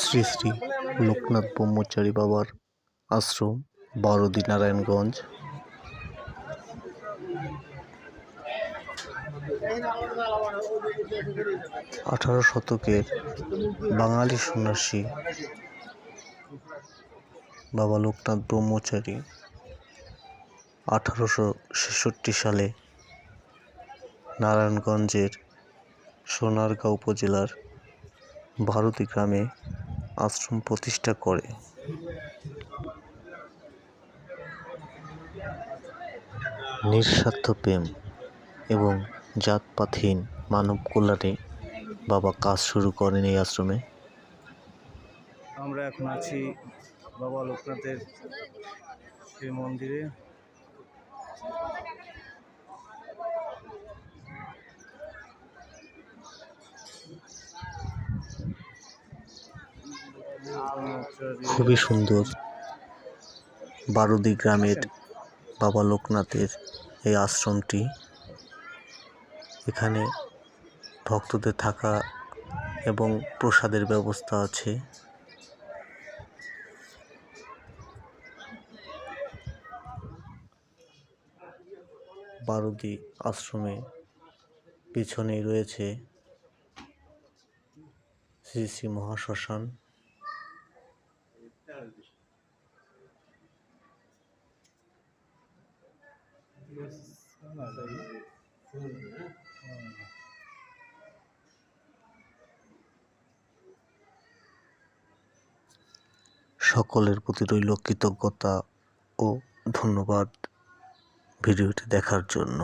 শ্রী শ্রী লোকনাথ ব্রহ্মচারী বাবার আশ্রম, বারোদি, নারায়ণগঞ্জ। আঠারো শতকের বাঙালি সন্ন্যাসী বাবা লোকনাথ ব্রহ্মচারী 1866 সালে নারায়ণগঞ্জের সোনারগাঁও উপজেলার বারোদি গ্রামে আশ্রম প্রতিষ্ঠা করে। নিঃস্বার্থ প্রেম এবং জাতপাতহীন মানব কল্যাণে বাবা কাজ শুরু করেন এই আশ্রমে। আমরা এখন আছি বাবা লোকনাথের সেই মন্দিরে। খুবই সুন্দর বারোদি গ্রামের বাবা লোকনাথের এই আশ্রমটি। এখানে ভক্তদের থাকা এবং প্রসাদের ব্যবস্থা আছে। বারোদি আশ্রমে পিছনেই রয়েছে শ্রী শ্রী মহাশ্মশান। সকলের প্রতি রইল কৃতজ্ঞতা ও ধন্যবাদ ভিডিওটি দেখার জন্য।